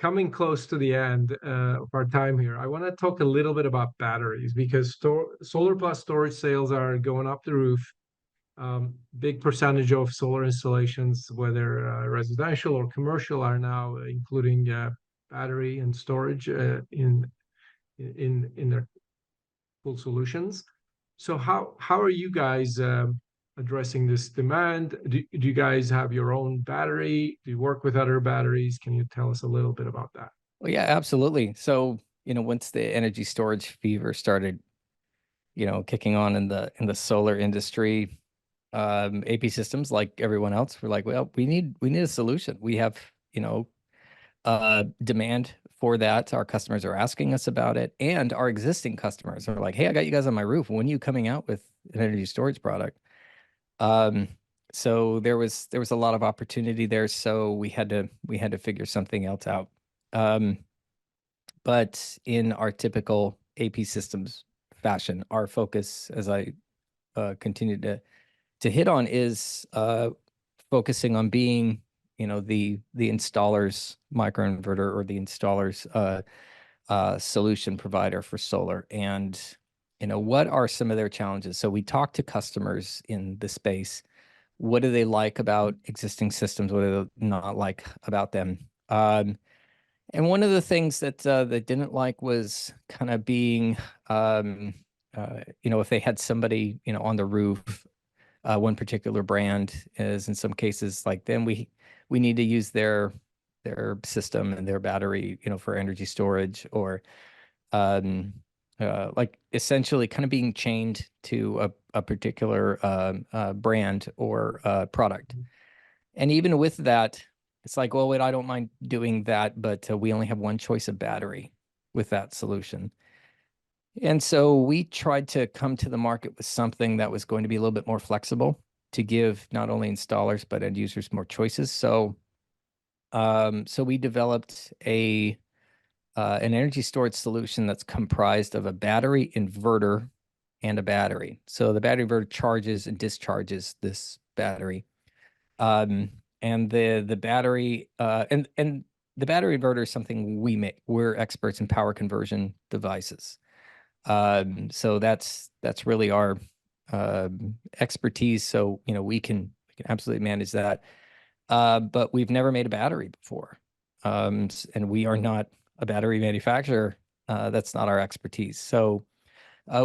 coming close to the end of our time here. I want to talk a little bit about batteries because solar plus storage sales are going up the roof. Big percentage of solar installations, whether residential or commercial, are now including battery and storage in their full solutions. So how are you guys addressing this demand? Do you guys have your own battery? Do you work with other batteries? Can you tell us a little bit about that? Well, yeah, absolutely. So, once the energy storage fever started, kicking on in the solar industry, AP Systems, like everyone else, were like, well, we need a solution. We have, demand for that. Our customers are asking us about it, and our existing customers are like, hey, I got you guys on my roof. When are you coming out with an energy storage product? Um, so there was a lot of opportunity there. So we had to figure something else out. Um, but in our typical AP Systems fashion, our focus, as I continue to hit on, is focusing on being, the installer's microinverter, or the installer's solution provider for solar. And what are some of their challenges? So we talk to customers in the space. What do they like about existing systems? What do they not like about them? And one of the things that they didn't like was kind of being, if they had somebody, on the roof, one particular brand is, in some cases, like, then we need to use their system and their battery, for energy storage, or like essentially kind of being chained to a particular brand or product. And even with that, it's like, well, wait, I don't mind doing that, but we only have one choice of battery with that solution. And so we tried to come to the market with something that was going to be a little bit more flexible, to give not only installers but end users more choices. So we developed an energy storage solution that's comprised of a battery inverter and a battery. So the battery inverter charges and discharges this battery. And the battery and the battery inverter is something we make. We're experts in power conversion devices. So that's really our expertise. So we can absolutely manage that. But we've never made a battery before, and we are not a battery manufacturer. That's not our expertise. So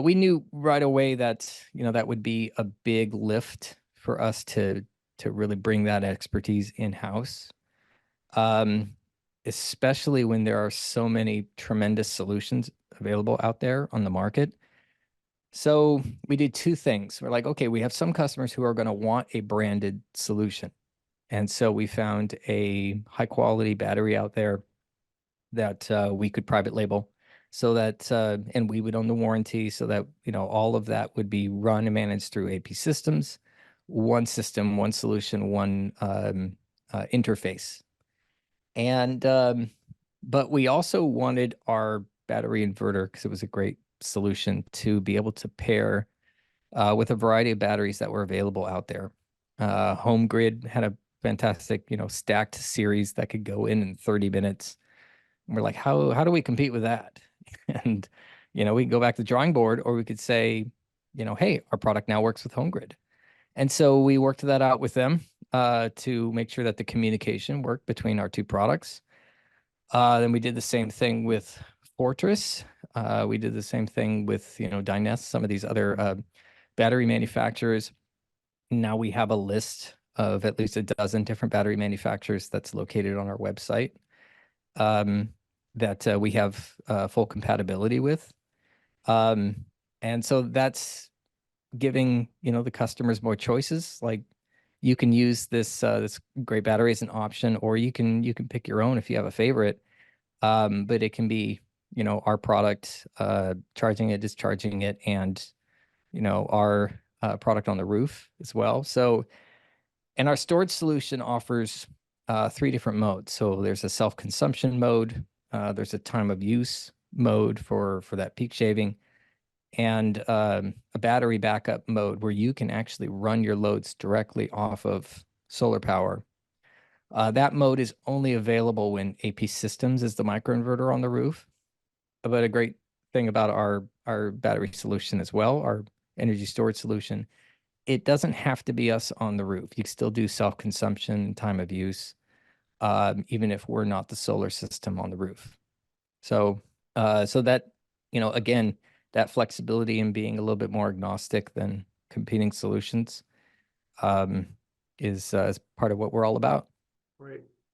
we knew right away that that would be a big lift for us to really bring that expertise in-house, especially when there are so many tremendous solutions available out there on the market. So we did two things. We're like, okay, we have some customers who are going to want a branded solution. And so we found a high quality battery out there that we could private label, so that and we would own the warranty, so that all of that would be run and managed through AP Systems. One system, one solution, one interface. And but we also wanted our battery inverter, because it was a great solution, to be able to pair with a variety of batteries that were available out there. Home Grid had a fantastic, stacked series that could go in 30 minutes. And we're like, how do we compete with that? And, we can go back to the drawing board, or we could say, hey, our product now works with Home Grid. And so we worked that out with them to make sure that the communication worked between our two products. Then we did the same thing with Fortress. We did the same thing with, Dynest, some of these other battery manufacturers. Now we have a list of at least a dozen different battery manufacturers that's located on our website, that we have full compatibility with. And so that's giving, the customers more choices. Like, you can use this great battery as an option, or you can pick your own if you have a favorite. But it can be, our product, charging it, discharging it, and, our product on the roof as well. So, and our storage solution offers 3 different modes. So there's a self-consumption mode, there's a time of use mode for that peak shaving, and a battery backup mode where you can actually run your loads directly off of solar power. That mode is only available when APsystems is the microinverter on the roof. But a great thing about our battery solution as well, our energy storage solution, it doesn't have to be us on the roof. You can still do self-consumption, time of use, even if we're not the solar system on the roof. So, so that, again, that flexibility in being a little bit more agnostic than competing solutions, is part of what we're all about. Right.